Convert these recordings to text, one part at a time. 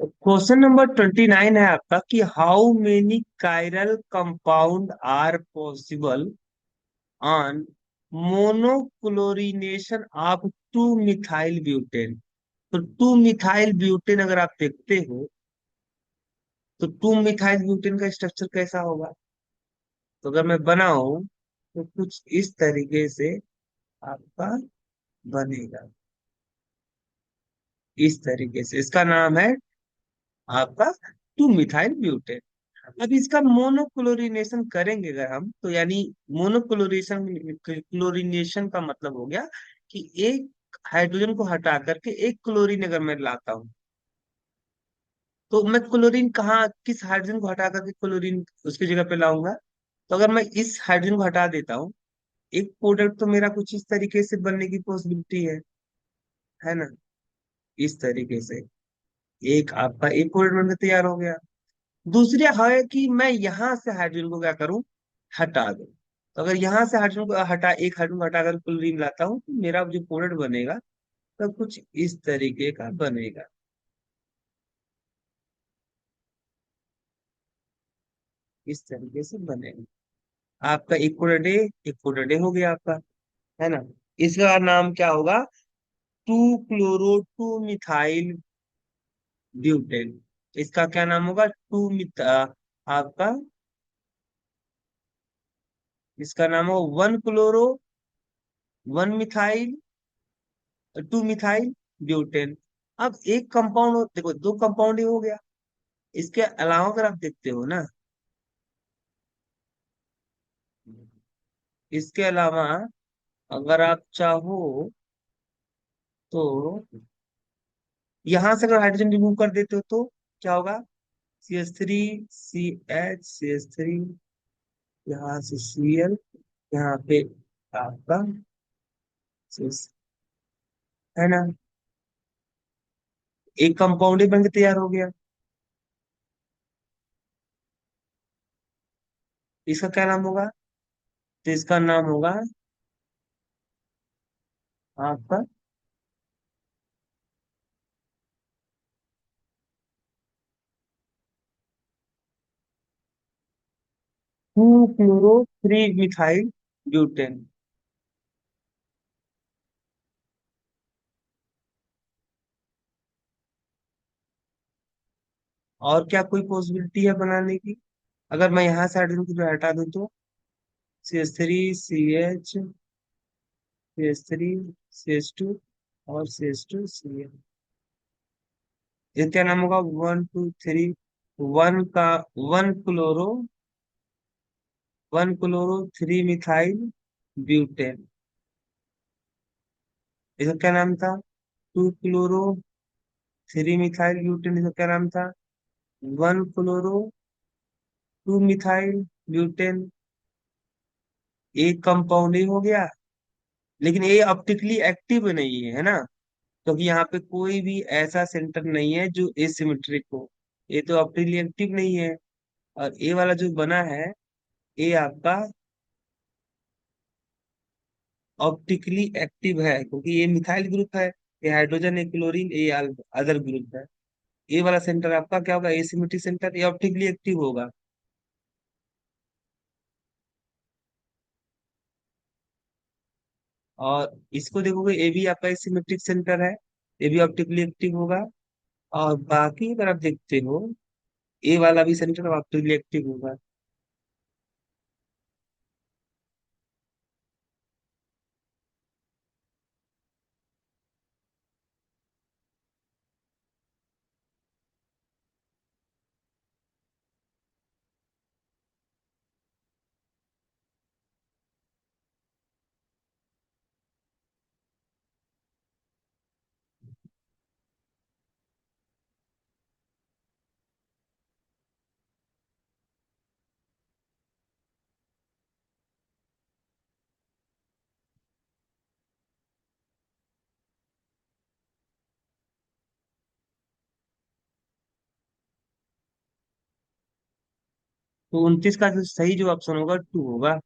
Question number 29 है आपका कि how many chiral compound are possible on monochlorination of two methyl butane. तो two methyl butane अगर आप देखते हो तो टू मिथाइल ब्यूटेन का स्ट्रक्चर कैसा होगा। तो अगर मैं बनाऊं तो कुछ इस तरीके से आपका बनेगा। इस तरीके से इसका नाम है आपका टू मिथाइल ब्यूटेन। अब इसका मोनोक्लोरिनेशन करेंगे अगर हम तो यानी मोनोक्लोरेशन क्लोरिनेशन का मतलब हो गया कि एक हाइड्रोजन को हटा करके एक क्लोरीन अगर मैं लाता हूँ तो मैं क्लोरीन कहाँ किस हाइड्रोजन को हटा करके क्लोरीन उसकी जगह पे लाऊंगा। तो अगर मैं इस हाइड्रोजन को हटा देता हूँ एक प्रोडक्ट तो मेरा कुछ इस तरीके से बनने की पॉसिबिलिटी है ना। इस तरीके से एक आपका एक प्रोडक्ट बनकर तैयार हो गया। दूसरी है कि मैं यहां से हाइड्रोजन को क्या करूं हटा दूं। तो अगर यहां से हाइड्रोजन को हटा एक हाइड्रोजन को हटाकर क्लोरीन लाता हूं तो मेरा जो प्रोडक्ट बनेगा तो कुछ इस तरीके का बनेगा। इस तरीके से बनेगा आपका एक प्रोडक्ट ए। एक प्रोडक्ट ए हो गया आपका है ना। इसका नाम क्या होगा two chloro two methyl butane. इसका क्या नाम होगा आपका इसका नाम हो one chloro one methyl to methyl butane. अब एक कंपाउंड देखो दो कंपाउंड ही हो गया। इसके अलावा अगर आप देखते हो ना इसके अलावा अगर आप चाहो तो यहां से अगर हाइड्रोजन रिमूव कर देते हो तो क्या होगा CH3 CH3 यहाँ से Cl यहाँ पे आपका CH है ना। एक कंपाउंड ही बनके तैयार हो गया। इसका क्या नाम होगा। तो इसका नाम होगा आपका two chloro three methyl butane. और क्या कोई पॉसिबिलिटी है बनाने की। अगर मैं यहाँ से हाइड्रोजन को जो हटा दूं तो CH3 CH3 CH2 और CH2 Cl। ये क्या नाम होगा 1 2 3 वन का one chloro three methyl butane. इसका क्या नाम था two chloro three methyl butane. इसका क्या नाम था one chloro two methyl butane. एक कंपाउंड ही हो गया। लेकिन ये ऑप्टिकली एक्टिव नहीं है ना क्योंकि यहाँ पे कोई भी ऐसा सेंटर नहीं है जो एसिमेट्रिक हो। ये तो ऑप्टिकली एक्टिव नहीं है। और ए वाला जो बना है ये आपका ऑप्टिकली एक्टिव है क्योंकि ये मिथाइल ग्रुप है। ये हाइड्रोजन है क्लोरीन ये अदर ग्रुप है। ये वाला सेंटर आपका क्या होगा एसिमेट्रिक सेंटर ये ऑप्टिकली एक्टिव होगा। और इसको देखोगे ये भी आपका एसिमेट्रिक सेंटर है। ये भी ऑप्टिकली एक्टिव होगा। और बाकी अगर आप देखते हो ए वाला भी सेंटर ऑप्टिकली एक्टिव होगा। तो 29 का जो सही जो ऑप्शन होगा टू होगा।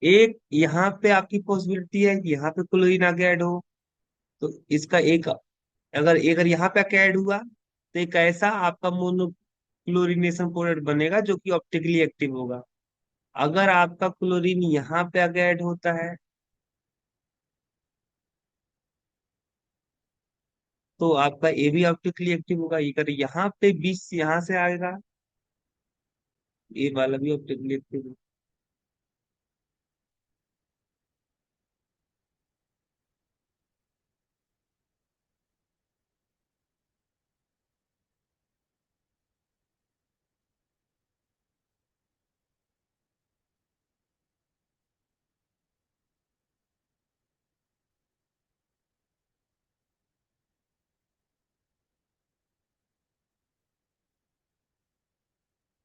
एक यहाँ पे आपकी पॉसिबिलिटी है कि यहाँ पे क्लोरीन आगे ऐड हो, तो इसका एक, अगर अगर यहाँ पे ऐड हुआ तो एक ऐसा आपका मोनोक्लोरिनेशन प्रोडक्ट बनेगा जो कि ऑप्टिकली एक्टिव होगा। अगर आपका क्लोरीन यहाँ पे आगे ऐड होता है तो आपका ए भी ऑप्टिकली एक्टिव होगा। अगर यहाँ पे 20 यहाँ से आएगा, ए वाला भी ऑप्टिकली एक्टिव होगा।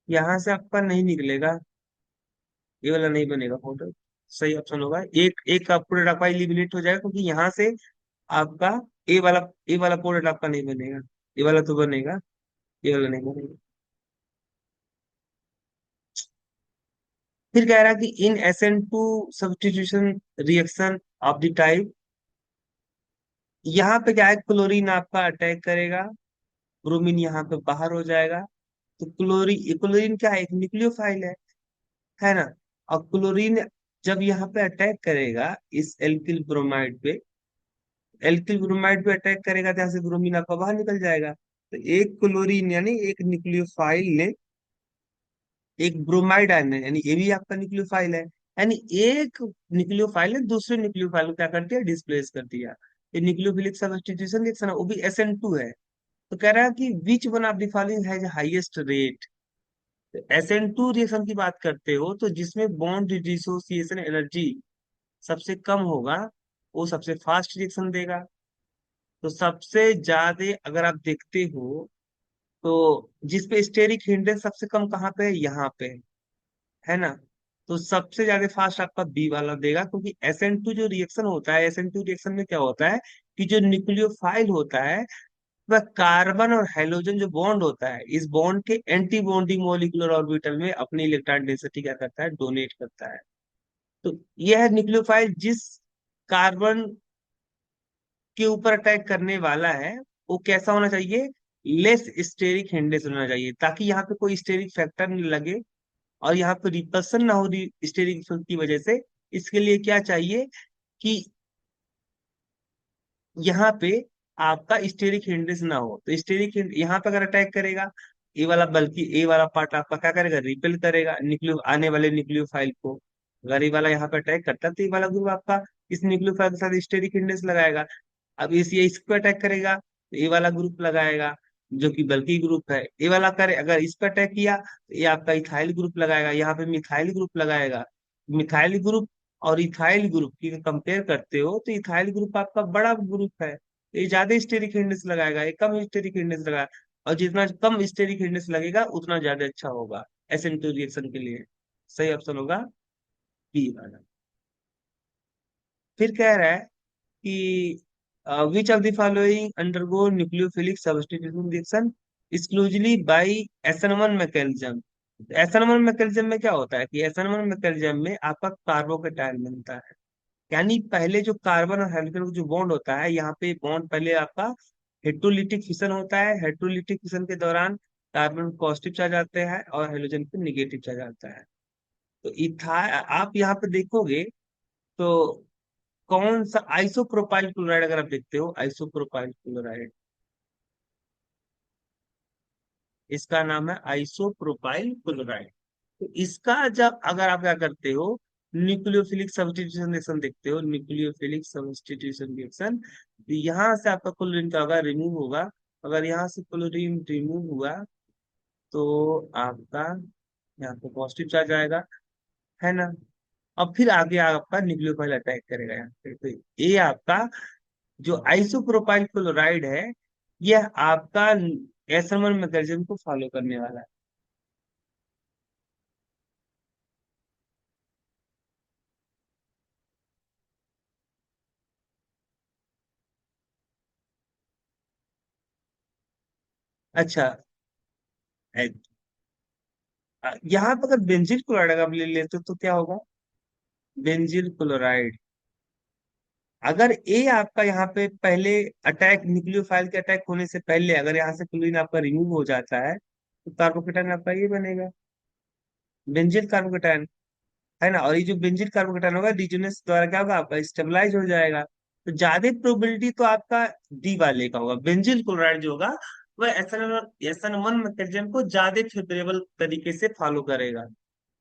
यहाँ से आपका नहीं निकलेगा, ये वाला नहीं बनेगा फोटो। सही ऑप्शन होगा, एक एक का प्रोडक्ट आपका एलिमिनेट हो जाएगा, क्योंकि यहाँ से आपका ए वाला प्रोडक्ट आपका नहीं बनेगा। ये वाला तो बनेगा, ये वाला नहीं बनेगा। फिर कह रहा है कि इन SN2 substitution reaction of the type, यहाँ पे क्या है, क्लोरीन आपका अटैक करेगा, ब्रोमीन यहाँ पे बाहर हो जाएगा। तो क्लोरीन क्या है, एक न्यूक्लियोफाइल है ना। और क्लोरीन जब यहाँ पे अटैक करेगा इस एल्किल ब्रोमाइड पे, एल्किल ब्रोमाइड पे अटैक करेगा तो यहाँ से ब्रोमीन आपका बाहर निकल जाएगा। तो एक क्लोरीन यानी एक न्यूक्लियोफाइल ने एक ब्रोमाइड आयन है, यानी ये भी आपका न्यूक्लियोफाइल है, यानी एक न्यूक्लियोफाइल ने दूसरे न्यूक्लियोफाइल को क्या कर दिया, डिस्प्लेस कर दिया। ये न्यूक्लियोफिलिक सब्स्टिट्यूशन रिएक्शन है, वो भी SN2 है। तो कह रहा है कि which one of the following has highest rate. SN2 reaction की बात करते हो तो जिसमें बॉन्ड डिसोसिएशन एनर्जी सबसे कम होगा वो सबसे फास्ट रिएक्शन देगा। तो सबसे ज्यादा अगर आप देखते हो तो जिसपे स्टेरिक हिंड्रेंस सबसे कम कहाँ पे है, यहाँ पे है ना। तो सबसे ज्यादा फास्ट आपका बी वाला देगा, क्योंकि SN2 जो रिएक्शन होता है, SN2 रिएक्शन में क्या होता है कि जो न्यूक्लियोफाइल होता है वह कार्बन और हाइड्रोजन जो बॉन्ड होता है, इस बॉन्ड के एंटी बॉन्डिंग मॉलिक्यूलर ऑर्बिटल में अपनी इलेक्ट्रॉन डेंसिटी क्या करता है, डोनेट करता है। तो यह न्यूक्लियोफाइल जिस कार्बन के ऊपर अटैक करने वाला है वो कैसा होना चाहिए, लेस स्टेरिक हिंड्रेंस होना चाहिए, ताकि यहाँ पे कोई स्टेरिक फैक्टर नहीं लगे और यहाँ पे रिपल्सन ना हो स्टेरिक इफेक्ट की वजह से। इसके लिए क्या चाहिए कि यहाँ पे आपका स्टेरिक हिंड्रेंस ना हो। तो स्टेरिक यहाँ पे अगर अटैक करेगा ए वाला, बल्कि ए वाला पार्ट आपका क्या करेगा, रिपेल करेगा न्यूक्लियो आने वाले न्यूक्लियोफाइल को। अगर ए वाला यहाँ पे अटैक करता है तो ए वाला ग्रुप आपका इस न्यूक्लियोफाइल के साथ स्टेरिक हिंड्रेंस लगाएगा। अब इस पे अटैक करेगा तो ए वाला ग्रुप लगाएगा, जो कि बल्कि ग्रुप है। ए वाला करे अगर इस पे अटैक किया तो ये आपका इथाइल ग्रुप लगाएगा, यहाँ पे मिथाइल ग्रुप लगाएगा। मिथाइल ग्रुप और इथाइल ग्रुप की कंपेयर करते हो तो इथाइल ग्रुप आपका बड़ा ग्रुप है, ये ज्यादा स्टेरिक हिंड्रेंस लगाएगा, ये कम स्टेरिक हिंड्रेंस लगाएगा। और जितना कम स्टेरिक हिंड्रेंस लगेगा उतना ज्यादा अच्छा होगा SN2 रिएक्शन के लिए। सही ऑप्शन होगा बी वाला। फिर कह रहा है कि which of the following undergo nucleophilic substitution reaction exclusively by SN1 mechanism. SN1 mechanism में क्या होता है कि SN1 मैकेनिज्म में आपका कार्बोकेटायन बनता है, यानी पहले जो कार्बन और हाइड्रोजन का जो बॉन्ड होता है, यहाँ पे बॉन्ड पहले आपका हेट्रोलिटिक फिशन होता है। हेट्रोलिटिक फिशन के दौरान कार्बन पॉजिटिव चार्ज जाते हैं और हाइड्रोजन पे निगेटिव चार्ज आता है। तो इथा आप यहाँ पे देखोगे तो कौन सा आइसोप्रोपाइल क्लोराइड, अगर आप देखते हो आइसोप्रोपाइल क्लोराइड, इसका नाम है आइसोप्रोपाइल क्लोराइड। तो इसका जब अगर आप क्या करते हो, न्यूक्लियोफिलिक सब्स्टिट्यूशन रिएक्शन देखते हो, न्यूक्लियोफिलिक सब्स्टिट्यूशन रिएक्शन, तो यहाँ से आपका क्लोरीन का होगा रिमूव होगा। अगर यहाँ से क्लोरीन रिमूव हुआ तो आपका यहाँ पे पॉजिटिव चार्ज आएगा, है ना। अब फिर आगे आपका न्यूक्लियोफाइल अटैक करेगा यहाँ पे, तो ये आपका जो आइसोप्रोपाइल क्लोराइड है यह आपका एसएमआर मैकेनिज्म को फॉलो करने वाला है। अच्छा, यहाँ पर अगर बेंजीन क्लोराइड अगर आप ले लेते हो तो क्या होगा, बेंजिल क्लोराइड। अगर ए आपका यहाँ पे पहले अटैक, न्यूक्लियोफाइल के अटैक होने से पहले अगर यहाँ से क्लोरीन आपका रिमूव हो जाता है तो कार्बोकेटाइन आपका ये बनेगा, बेंजिल कार्बोकेटाइन, है ना। और ये जो बेंजीन कार्बोकेटाइन होगा रिजोनेंस द्वारा क्या होगा, आपका स्टेबलाइज हो जाएगा। तो ज्यादा प्रोबेबिलिटी तो आपका डी वाले का होगा, बेंजीन क्लोराइड जो होगा वह SN1 मैकेनिज्म को ज्यादा फेवरेबल तरीके से फॉलो करेगा।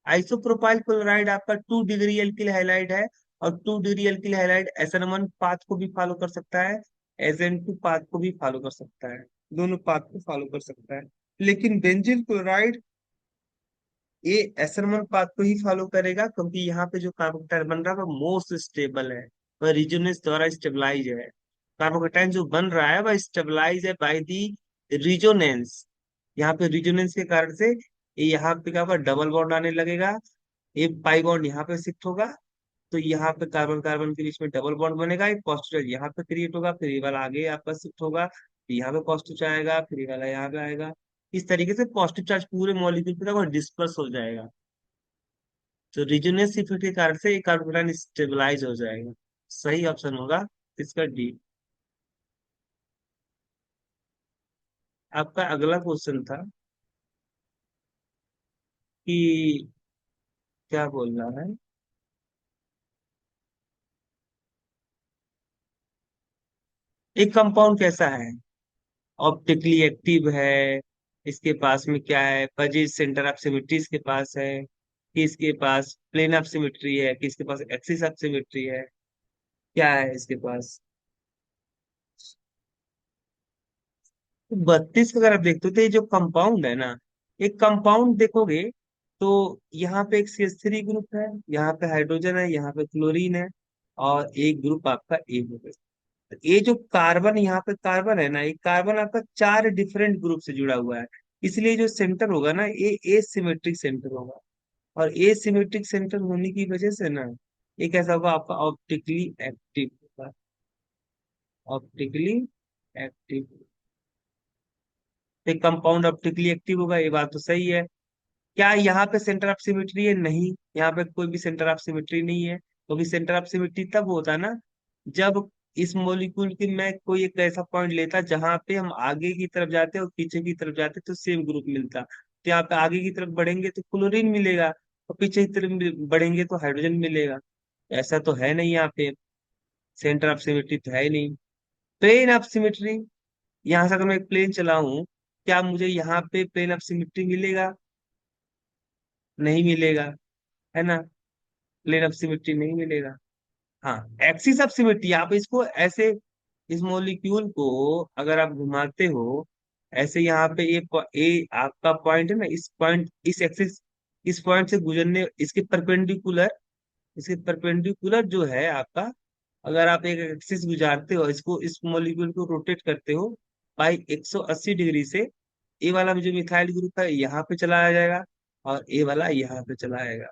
आइसोप्रोपाइल क्लोराइड आपका 2 डिग्री एल्किल हैलाइड है, और 2 degree alkyl halide SN1 path को भी फॉलो कर सकता है, SN2 पाथ को भी फॉलो कर सकता है, दोनों पाथ को फॉलो कर सकता है। लेकिन बेंजीन क्लोराइड ये एसरमन पाथ को ही फॉलो करेगा, क्योंकि यहाँ पे जो कार्बोकेटाइन बन रहा है वो मोस्ट स्टेबल है, वह रिजोनेंस द्वारा स्टेबलाइज है। कार्बोकेटाइन जो बन रहा है वह स्टेबलाइज है बाय दी रिजोनेंस। यहाँ पे रिजोनेंस के कारण से ये यहाँ पे क्या होगा, डबल बॉन्ड आने लगेगा, ये पाई बॉन्ड यहाँ पे शिफ्ट होगा, तो यहाँ पे कार्बन कार्बन के बीच में डबल बॉन्ड बनेगा, एक पॉजिटिव चार्ज यहाँ पे क्रिएट होगा, फिर ये वाला आगे आपका शिफ्ट होगा, फिर यहाँ पे पॉजिटिव चार्ज आएगा, फिर ये वाला यहाँ पे आएगा। इस तरीके से पॉजिटिव चार्ज पूरे मॉलिक्यूल पे वो डिस्पर्स हो जाएगा। तो रिजोनेंस इफेक्ट के कारण से ये कार्बोकेटाइन स्टेबलाइज हो जाएगा। सही ऑप्शन होगा इसका डी। आपका अगला क्वेश्चन था कि क्या बोलना है। एक कंपाउंड कैसा है, ऑप्टिकली एक्टिव है, इसके पास में क्या है, पजिस सेंटर ऑफ सिमेट्री इसके पास है, कि इसके पास प्लेन ऑफ सिमेट्री है, कि इसके पास एक्सिस ऑफ सिमेट्री है, क्या है इसके पास। 32 अगर आप देखते हो तो ये जो कंपाउंड है ना, एक कंपाउंड देखोगे तो यहाँ पे एक CH3 ग्रुप है, यहाँ पे हाइड्रोजन है, यहाँ पे क्लोरीन है, और एक ग्रुप आपका ए हो गया। तो ये जो कार्बन यहाँ पे कार्बन है ना, ये कार्बन आपका 4 डिफरेंट ग्रुप से जुड़ा हुआ है, इसलिए जो सेंटर होगा ना ये एसिमेट्रिक सेंटर होगा। और एसिमेट्रिक सेंटर होने की वजह से ना ये कैसा होगा, आपका ऑप्टिकली एक्टिव होगा, ऑप्टिकली एक्टिव। एक कंपाउंड ऑप्टिकली एक्टिव होगा, ये बात तो सही है। क्या यहाँ पे सेंटर ऑफ सिमेट्री है, नहीं, यहाँ पे कोई भी सेंटर ऑफ सिमेट्री नहीं है, क्योंकि सेंटर ऑफ सिमेट्री तब होता है ना जब इस मॉलिक्यूल की मैं कोई एक ऐसा पॉइंट लेता जहां पे हम आगे की तरफ जाते और पीछे की तरफ जाते तो सेम ग्रुप मिलता। तो यहाँ पे आगे की तरफ बढ़ेंगे तो क्लोरीन मिलेगा, और पीछे की तरफ बढ़ेंगे तो हाइड्रोजन मिलेगा। ऐसा तो है नहीं, यहाँ पे सेंटर ऑफ सिमेट्री तो है ही नहीं। प्लेन ऑफ सिमेट्री, यहाँ से अगर मैं एक प्लेन चलाऊं, क्या मुझे यहाँ पे प्लेन ऑफ सिमेट्री मिलेगा, नहीं मिलेगा, है ना, प्लेन ऑफ सिमेट्री नहीं मिलेगा। हाँ, एक्सिस ऑफ सिमेट्री, आप इसको ऐसे, इस मॉलिक्यूल को अगर आप घुमाते हो ऐसे, यहाँ पे ए आपका पॉइंट है ना, इस पॉइंट, इस एक्सिस, इस पॉइंट से गुजरने, इसके परपेंडिकुलर जो है आपका, अगर आप एक एक्सिस गुजारते हो इसको, इस मॉलिक्यूल को रोटेट करते हो बाई 180 डिग्री से, ए वाला जो मिथाइल ग्रुप है यहाँ पे चला जाएगा, और ए वाला यहाँ पे चला आएगा,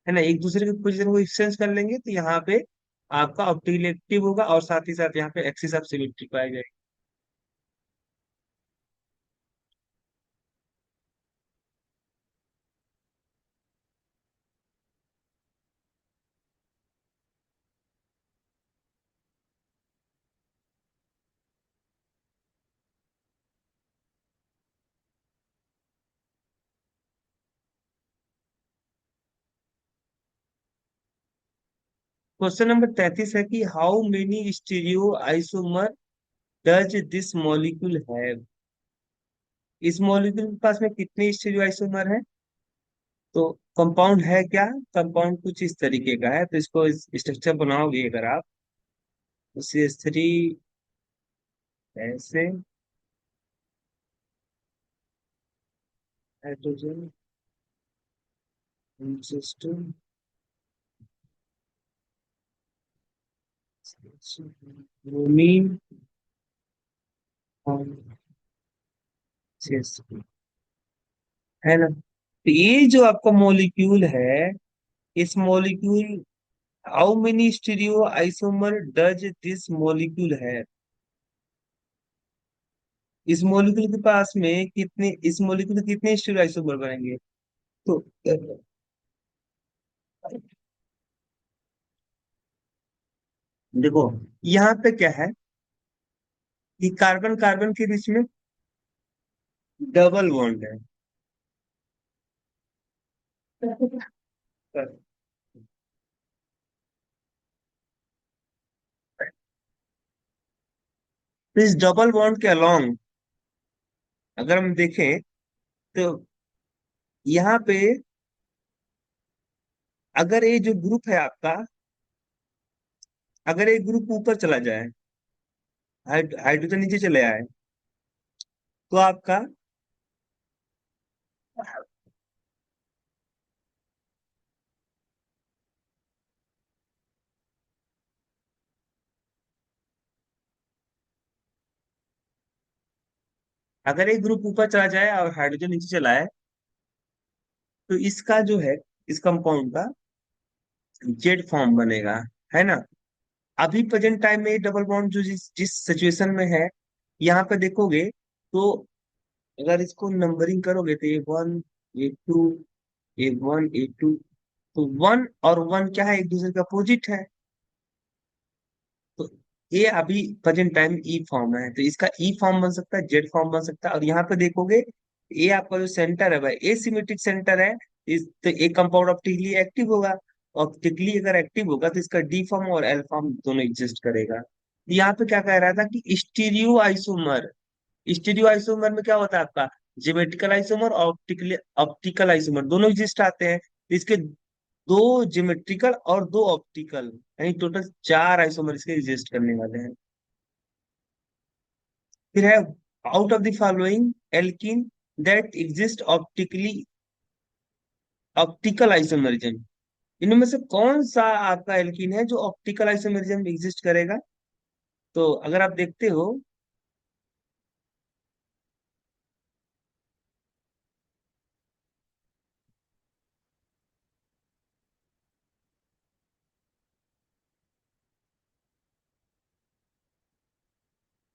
है ना, एक दूसरे की पोजीशन को एक्सचेंज कर लेंगे, तो यहाँ पे आपका ऑप्टिकली एक्टिव होगा, और साथ ही साथ यहाँ पे एक्सिस ऑफ सिमेट्री पाई जाएगी। क्वेश्चन नंबर 33 है कि how many stereo isomer does this molecule have. इस मॉलिक्यूल के पास में कितने स्टीरियो आइसोमर है। तो कंपाउंड है क्या, कंपाउंड कुछ इस तरीके का है, तो इसको स्ट्रक्चर बनाओगे अगर आप, तो CH3 ऐसे, हाइड्रोजन, सिस्टम, ब्रोमीन, और CH3, है ना। तो ये जो आपका मॉलिक्यूल है, इस molecule, how many stereo isomer does this molecule है, इस मॉलिक्यूल के पास में कितने, इस मॉलिक्यूल के कितने स्टीरियो आइसोमर बनेंगे। तो देखो यहाँ पे क्या है कि कार्बन कार्बन के बीच में डबल बॉन्ड है। तो इस डबल बॉन्ड के अलोंग अगर हम देखें तो यहाँ पे अगर ये जो ग्रुप है आपका, अगर ये ग्रुप ऊपर चला जाए, हाइड्रोजन नीचे चले आए, तो आपका, अगर एक ग्रुप ऊपर चला जाए और हाइड्रोजन नीचे चला है, तो इसका जो है, इस कंपाउंड का जेड फॉर्म बनेगा, है ना। अभी प्रेजेंट टाइम में डबल बॉन्ड जो जिस जिस सिचुएशन में है, यहाँ पे देखोगे तो अगर इसको नंबरिंग करोगे तो ये 1 ये 2 तो 1 और 1 क्या है, एक दूसरे का अपोजिट है। तो ये अभी प्रेजेंट टाइम ई फॉर्म है, तो इसका ई फॉर्म बन सकता है, जेड फॉर्म बन सकता है। और यहाँ पे देखोगे ये आपका जो सेंटर है भाई, एसिमेट्रिक सेंटर है। इस तो एक कंपाउंड ऑप्टिकली एक्टिव होगा, ऑप्टिकली अगर एक्टिव होगा तो इसका डी फॉर्म और एल फॉर्म दोनों एग्जिस्ट करेगा। यहाँ पे क्या कह रहा था कि स्टीरियो आइसोमर, स्टीरियो आइसोमर में क्या होता है आपका, ज्योमेट्रिकल आइसोमर और ऑप्टिकल ऑप्टिकल आइसोमर दोनों एग्जिस्ट आते हैं। इसके दो ज्योमेट्रिकल और दो ऑप्टिकल, यानी टोटल 4 आइसोमर इसके एग्जिस्ट करने वाले हैं। फिर है out of the following alkene that exist optically, optical isomerism, इनमें से कौन सा आपका एल्कीन है जो ऑप्टिकल आइसोमरिज्म एग्जिस्ट करेगा। तो अगर आप देखते हो,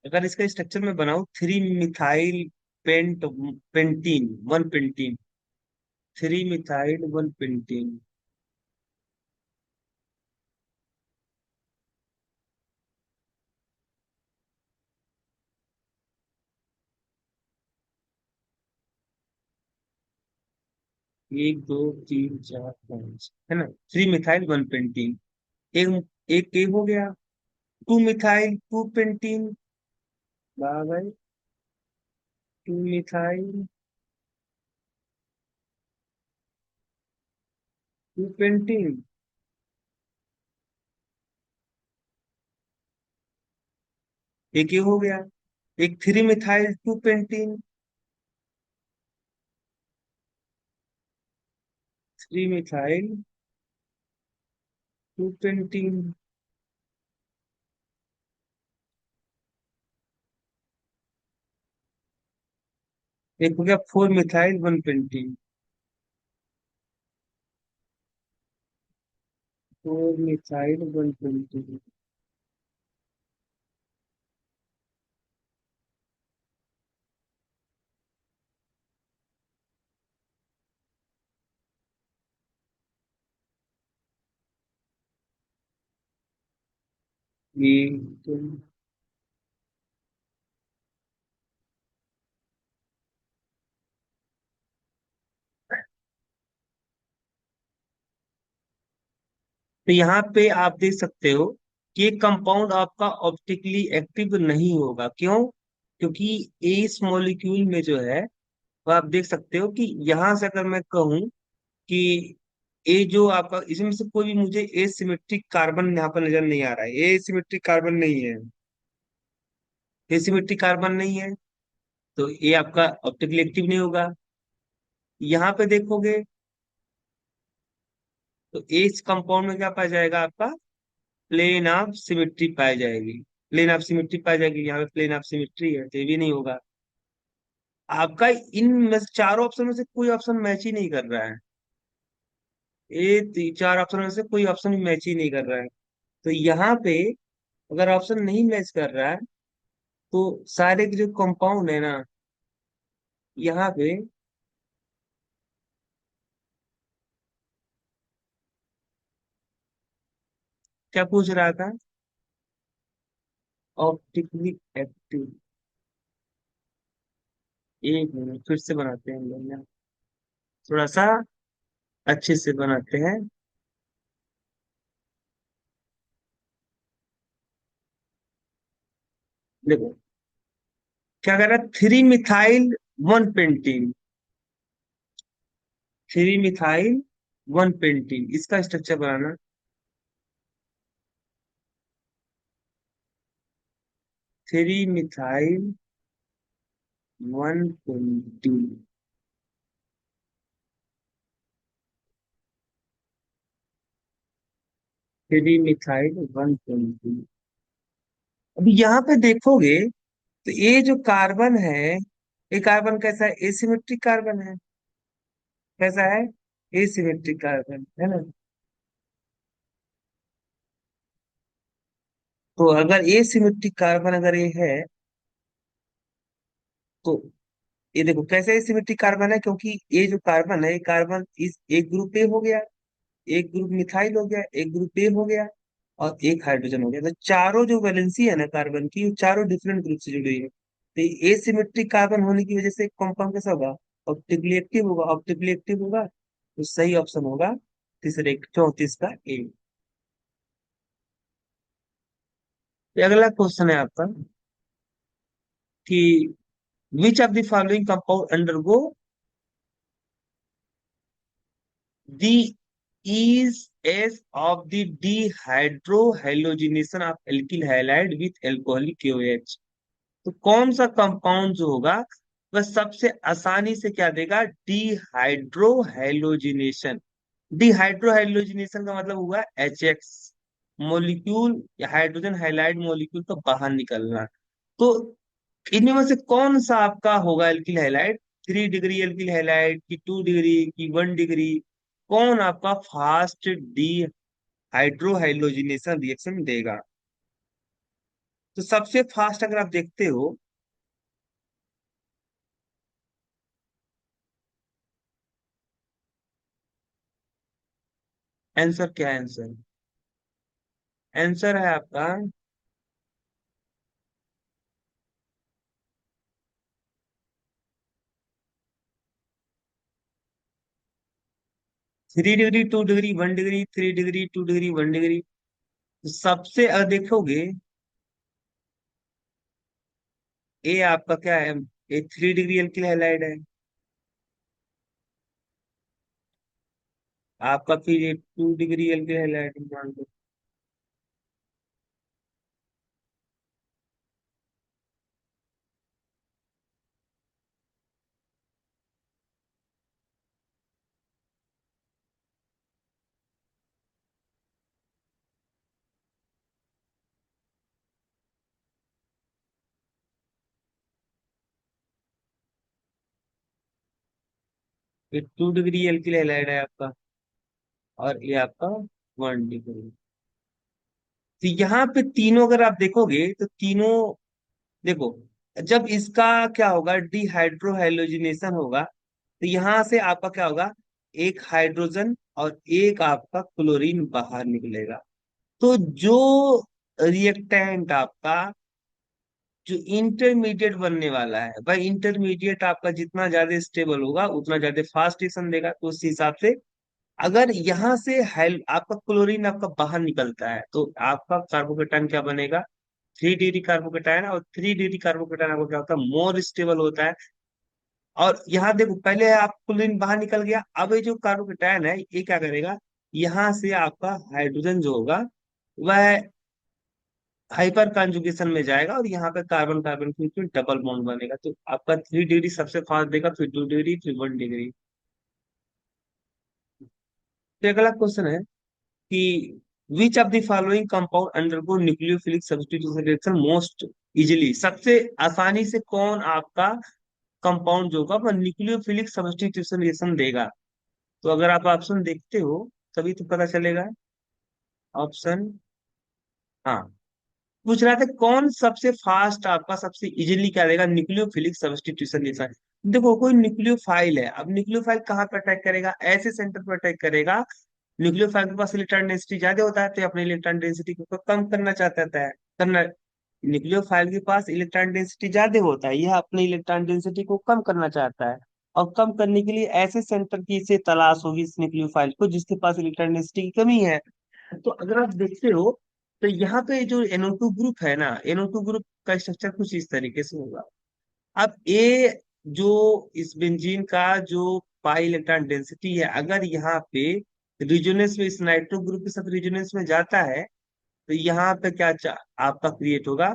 अगर इसका स्ट्रक्चर में बनाऊं, 3 methyl pentene 1 pentene, 3 methyl 1 pentene, 1 2 3 4 5, है ना, 3 मिथाइल 1 पेंटीन। एक एक एक हो गया, 2 मिथाइल 2 पेंटीन, भाई 2 मिथाइल 2 पेंटीन, एक ये हो गया। एक 3 मिथाइल 2 पेंटीन, 3 मिथाइल 2 पेंटीन, एक हो गया 4 मिथाइल 1 पेंटीन, 4 मिथाइल 1 पेंटीन। एक तो तो यहाँ पे आप देख सकते हो कि ये कंपाउंड आपका ऑप्टिकली एक्टिव नहीं होगा, क्यों? क्योंकि इस मॉलिक्यूल में जो है, वो आप देख सकते हो कि यहाँ से अगर मैं कहूँ कि ये जो आपका, इसमें से कोई भी मुझे एसिमेट्रिक कार्बन यहाँ पर नजर नहीं आ रहा है, ये एसिमेट्रिक कार्बन नहीं है, एसिमेट्रिक कार्बन नहीं है, तो ये आपका ऑप्टिकली एक्टिव नहीं होगा। यहाँ पे देखोगे तो इस कंपाउंड में क्या पाया जाएगा आपका, प्लेन ऑफ सिमेट्री पाई जाएगी, प्लेन ऑफ सिमेट्री पाई जाएगी, यहाँ पे प्लेन ऑफ सिमेट्री है, तो ये भी नहीं होगा आपका। इन चारों ऑप्शन में से कोई ऑप्शन मैच ही नहीं कर रहा है, ये 4 ऑप्शन में से कोई ऑप्शन मैच ही नहीं कर रहा है। तो यहाँ पे अगर ऑप्शन नहीं मैच कर रहा है, तो सारे के जो कंपाउंड है ना, यहाँ पे क्या पूछ रहा था, ऑप्टिकली एक्टिव। एक मिनट फिर से बनाते हैं हम लोग ना, थोड़ा सा अच्छे से बनाते हैं। देखो क्या कर रहा है, three methyl one pentene, three methyl one pentene इसका स्ट्रक्चर बनाना। Three methyl one pentene. Three methyl one pentene. अभी यहाँ पे देखोगे तो ये जो कार्बन है, ये कार्बन कैसा है, एसिमेट्रिक कार्बन है। कैसा है, एसिमेट्रिक कार्बन है ना। तो अगर एसिमेट्रिक कार्बन अगर ये है, तो ये देखो कैसे सिमेट्रिक कार्बन है, क्योंकि ये जो कार्बन है, ये कार्बन इस एक ग्रुप ए हो गया, एक ग्रुप मिथाइल हो गया, एक ग्रुप ए हो गया, और एक हाइड्रोजन हो गया। तो चारों जो वैलेंसी है ना कार्बन की, वो चारों डिफरेंट ग्रुप से जुड़ी है। तो एसिमेट्रिक कार्बन होने की वजह से कंपाउंड कैसा होगा, ऑप्टिकली एक्टिव होगा। ऑप्टिकली एक्टिव होगा तो सही ऑप्शन होगा तीसरे 34 का ए। ये अगला क्वेश्चन है आपका कि which of the following compound undergo The is of the dehydrohalogenation of alkyl halide with alcoholic KOH। तो कौन सा कंपाउंड जो होगा वह सबसे आसानी से क्या देगा, डिहाइड्रोहैलोजिनेशन। डिहाइड्रोहैलोजिनेशन का मतलब हुआ HX मोलिक्यूल या हाइड्रोजन हाइलाइड मोलिक्यूल का बाहर निकलना। तो इनमें में से कौन सा आपका होगा alkyl halide, 3 degree alkyl halide की 2 डिग्री की 1 डिग्री, कौन आपका फास्ट डी हाइड्रोहाइलोजिनेशन रिएक्शन देगा। तो सबसे फास्ट अगर आप देखते हो, आंसर क्या है, आंसर, आंसर है आपका 3 degree 2 degree 1 degree, 3 degree 2 degree 1 degree. तो सबसे अगर देखोगे, ये आपका क्या है, ये 3 डिग्री एल्किल हैलाइड है आपका, फिर ये 2 डिग्री एल्किल हैलाइड मान लो। ये 2 डिग्री एल्किल हैलाइड है आपका, और ये आपका 1 डिग्री। तो यहाँ पे तीनों अगर आप देखोगे तो तीनों, देखो जब इसका क्या होगा, डिहाइड्रोहाइलोजिनेशन होगा, तो यहाँ से आपका क्या होगा, एक हाइड्रोजन और एक आपका क्लोरीन बाहर निकलेगा। तो जो रिएक्टेंट आपका जो इंटरमीडिएट बनने वाला है, वह इंटरमीडिएट आपका जितना ज्यादा स्टेबल होगा उतना ज्यादा फास्ट रिएक्शन देगा। तो उस हिसाब से अगर यहाँ से हाइल आपका क्लोरीन आपका बाहर निकलता है, तो आपका कार्बोकेटाइन क्या बनेगा, 3 डिग्री कार्बोकेटाइन। और 3 डिग्री कार्बोकेटाइन आपको क्या होता है, मोर स्टेबल होता है। और यहाँ देखो पहले आप क्लोरीन बाहर निकल गया, अब ये जो कार्बोकेटाइन है ये क्या करेगा, यहाँ से आपका हाइड्रोजन जो होगा वह हाइपर कॉन्जुगेशन में जाएगा, और यहाँ पे कार्बन कार्बन के बीच में डबल बॉन्ड बनेगा। तो आपका 3 डिग्री सबसे फास्ट देगा, फिर 2 डिग्री, फिर 1 डिग्री। तो अगला क्वेश्चन है कि which of the following compound undergo nucleophilic substitution reaction most easily. सबसे आसानी से कौन आपका कंपाउंड जो होगा वह न्यूक्लियोफिलिक सब्स्टिट्यूशन रिएक्शन देगा। तो अगर आप ऑप्शन देखते हो तभी तो पता चलेगा। ऑप्शन, हाँ, पूछ रहा था कौन सबसे फास्ट आपका सबसे इजीली क्या देगा न्यूक्लियोफिलिक सब्स्टिट्यूशन रिएक्शन। देखो कोई न्यूक्लियोफाइल है, अब न्यूक्लियोफाइल कहाँ पर अटैक करेगा, ऐसे सेंटर पर अटैक करेगा। न्यूक्लियोफाइल के पास इलेक्ट्रॉन डेंसिटी ज्यादा होता है, तो ये अपने इलेक्ट्रॉन डेंसिटी को कम करना चाहता है, करना। न्यूक्लियोफाइल के पास इलेक्ट्रॉन डेंसिटी ज्यादा होता है, यह अपनी इलेक्ट्रॉन डेंसिटी को कम करना चाहता है। और कम करने के लिए ऐसे सेंटर की इसे तलाश होगी इस न्यूक्लियोफाइल को जिसके पास इलेक्ट्रॉन डेंसिटी की कमी है। तो अगर आप देखते हो तो यहाँ पे जो NO2 ग्रुप है ना, NO2 ग्रुप का स्ट्रक्चर कुछ इस तरीके से होगा। अब ए जो इस बेंजीन का जो पाई इलेक्ट्रॉन डेंसिटी है, अगर यहाँ पे रिजोनेंस में इस नाइट्रो ग्रुप के साथ रिजोनेंस में जाता है तो यहाँ पे आपका क्रिएट होगा,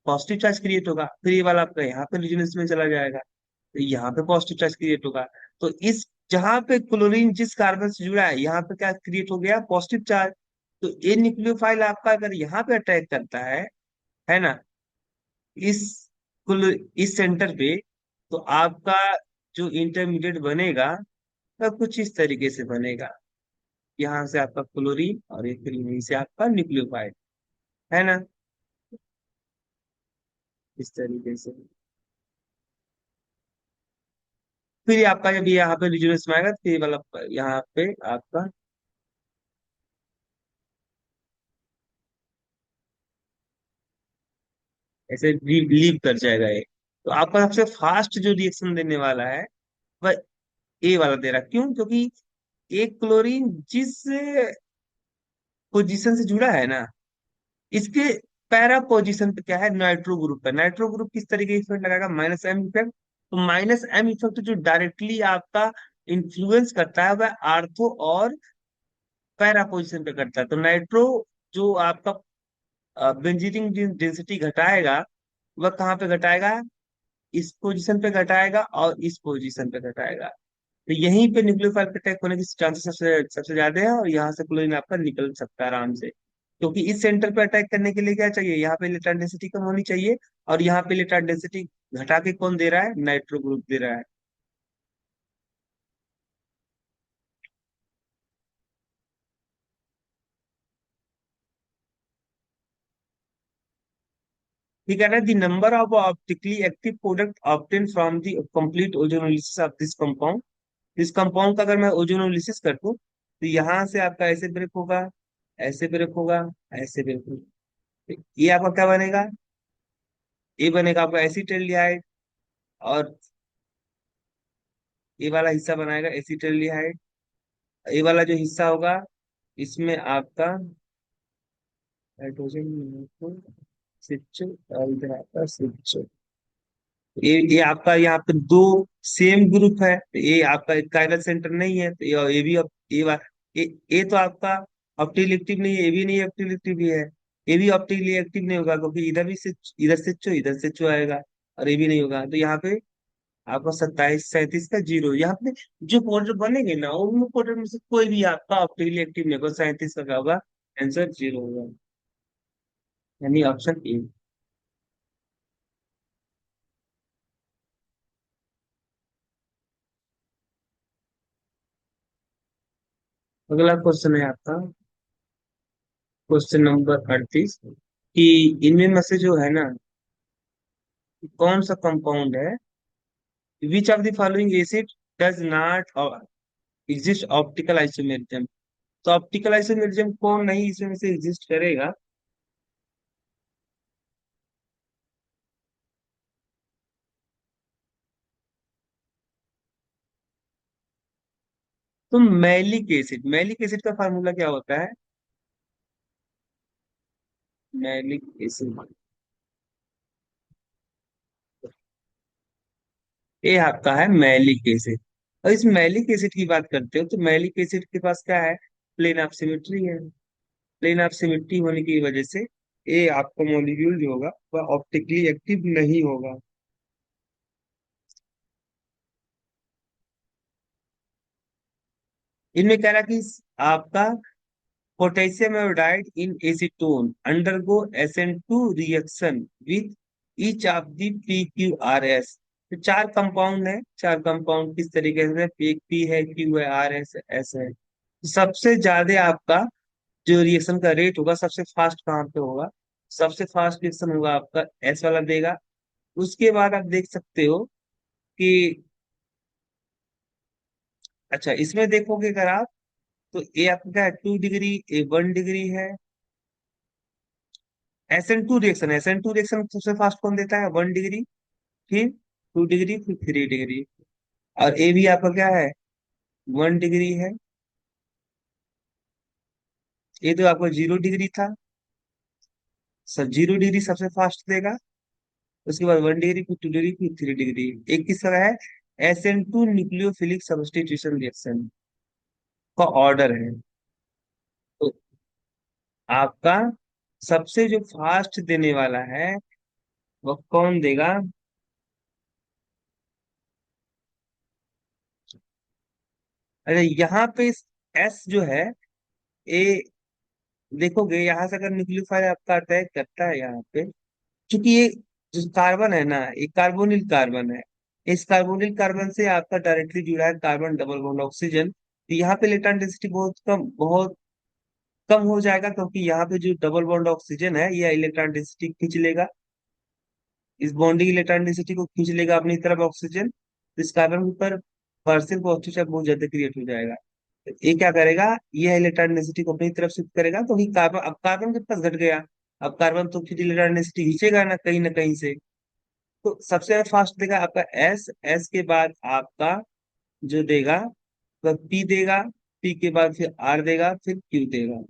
पॉजिटिव चार्ज क्रिएट होगा। फिर ये वाला आपका यहाँ पे रेजोनेंस में चला जाएगा तो यहाँ पे पॉजिटिव चार्ज क्रिएट होगा। तो इस जहां पे क्लोरीन जिस कार्बन से जुड़ा है यहाँ पे क्या क्रिएट हो गया, पॉजिटिव चार्ज। तो ये न्यूक्लियोफाइल आपका अगर यहाँ पे अटैक करता है ना, इस इस सेंटर पे, तो आपका जो इंटरमीडिएट बनेगा वह कुछ इस तरीके से बनेगा। यहाँ से आपका क्लोरीन और ये फिर यहीं से आपका न्यूक्लियोफाइल, है ना, इस तरीके से। फिर ये आपका जब ये यहाँ पे रिजोनेंस में आएगा तो ये वाला यहाँ पे आपका ऐसे लीव कर जाएगा ये। तो आपका सबसे फास्ट जो रिएक्शन देने वाला है वह ए वाला दे रहा है। क्यों? क्योंकि एक क्लोरीन जिस पोजीशन से जुड़ा है ना, इसके पैरा पोजीशन पे क्या है, नाइट्रो ग्रुप है। नाइट्रो ग्रुप किस तरीके से इफेक्ट लगाएगा, -M इफेक्ट। तो -M इफेक्ट जो डायरेक्टली आपका इन्फ्लुएंस करता है वह आर्थो और पैरा पोजीशन पे करता है। तो नाइट्रो जो आपका बेंजीन डेंसिटी घटाएगा वह कहाँ पे घटाएगा, इस पोजीशन पे घटाएगा और इस पोजीशन पे घटाएगा। तो यहीं पे न्यूक्लियोफाइल के अटैक होने की चांसेस सबसे सबसे ज्यादा है और यहाँ से क्लोरीन आपका निकल सकता है आराम से। क्योंकि इस सेंटर पे अटैक करने के लिए क्या चाहिए, यहाँ पे इलेक्ट्रॉन डेंसिटी कम होनी चाहिए। और यहाँ पे इलेक्ट्रॉन डेंसिटी घटा के कौन दे रहा है, नाइट्रो ग्रुप दे रहा है। ठीक है ना, the number of optically active product obtain from the complete ozonolysis of this compound. इस कंपाउंड का अगर मैं ओजोनोलिसिस कर दूं तो यहाँ से आपका ऐसे ब्रेक होगा, ऐसे ब्रेक होगा, ऐसे ब्रेक होगा। ये आपका क्या बनेगा, ये बनेगा आपका एसिटाल्डिहाइड। और ये वाला हिस्सा बनाएगा एसिटाल्डिहाइड। ये वाला जो हिस्सा होगा इसमें आपका हाइड्रोजन स्विच और इधर आपका स्विच। ये आपका यहाँ पे दो सेम ग्रुप है तो ये आपका कायरल सेंटर नहीं है। तो ये भी ये तो आपका ऑप्टिकली एक्टिव नहीं है, ये भी नहीं ऑप्टिकली एक्टिव भी है। ये भी ऑप्टिकली एक्टिव नहीं होगा क्योंकि इधर से चो आएगा। और ये भी नहीं होगा तो यहाँ पे आपका 27 37 का जीरो। यहाँ पे जो पाउडर बनेंगे ना उन पाउडर में से कोई भी आपका ऑप्टिकली एक्टिव नहीं होगा, 37 का क्या होगा, आंसर जीरो होगा, यानी ऑप्शन ए। अगला क्वेश्चन है आपका क्वेश्चन नंबर 38 कि इनमें में से जो है ना, कौन सा कंपाउंड है, विच of the following acid does not exist optical isomerism. तो ऑप्टिकल आइसोमेरिज्म कौन नहीं इसमें से एग्जिस्ट करेगा। तो मैलिक एसिड का फार्मूला क्या होता है, मैलिक एसिड, ये आपका है मैलिक एसिड। और इस मैलिक एसिड की बात करते हो तो मैलिक एसिड के पास क्या है, प्लेन ऑफ सिमेट्री है। प्लेन ऑफ सिमेट्री होने की वजह से ये आपका मॉलिक्यूल जो होगा वह ऑप्टिकली एक्टिव नहीं होगा। इनमें कह रहा कि आपका potassium iodide in acetone undergo SN2 reaction with each of the PQRS। तो चार कंपाउंड है, चार कंपाउंड किस तरीके से, P है, Q है, RS है। तो सबसे ज्यादा आपका जो रिएक्शन का रेट होगा सबसे फास्ट कहाँ पे होगा, सबसे फास्ट रिएक्शन होगा आपका S वाला देगा। उसके बाद आप देख सकते हो कि अच्छा इसमें देखोगे अगर आप, तो ए आपका क्या है, 2 डिग्री, ए 1 डिग्री है, SN2 रिएक्शन सबसे फास्ट कौन देता है? 1 डिग्री, फिर 2 डिग्री, फिर 3 डिग्री। और ए भी आपका क्या है? 1 डिग्री है। ये तो आपका 0 डिग्री था। सब 0 डिग्री सबसे फास्ट देगा। उसके बाद 1 डिग्री, फिर 2 डिग्री, फिर 3 डिग्री। एक किसका है? SN2 न्यूक्लियोफिलिक सब्स्टिट्यूशन रिएक्शन का ऑर्डर है। तो आपका सबसे जो फास्ट देने वाला है वो कौन देगा? अरे यहाँ पे एस जो है, ए, देखोगे यहाँ से अगर न्यूक्लियोफाइल आपका अटैक करता है यहाँ पे, क्योंकि ये जो कार्बन है ना, ये कार्बोनिल कार्बन है। इस कार्बोनिल कार्बन से आपका डायरेक्टली जुड़ा है कार्बन डबल बॉन्ड ऑक्सीजन। तो यहाँ पे इलेक्ट्रॉन डेंसिटी बहुत कम हो जाएगा, क्योंकि यहाँ पे जो डबल बॉन्ड ऑक्सीजन है ये इलेक्ट्रॉन डेंसिटी खींच लेगा। इस बॉन्डिंग इलेक्ट्रॉन डेंसिटी को खींच लेगा अपनी तरफ ऑक्सीजन। तो इस कार्बन के ऊपर पार्शियल पॉजिटिव चार्ज बहुत ज्यादा क्रिएट हो जाएगा। तो ये क्या करेगा? ये इलेक्ट्रॉन डेंसिटी को अपनी तरफ शिफ्ट करेगा, तो ही कार्बन, अब कार्बन के पास घट गया। अब कार्बन तो फिर इलेक्ट्रॉन डेंसिटी खींचेगा ना कहीं से। तो सबसे ज्यादा फास्ट देगा आपका एस। एस के बाद आपका जो देगा वह पी देगा। पी के बाद फिर आर देगा, फिर क्यू देगा।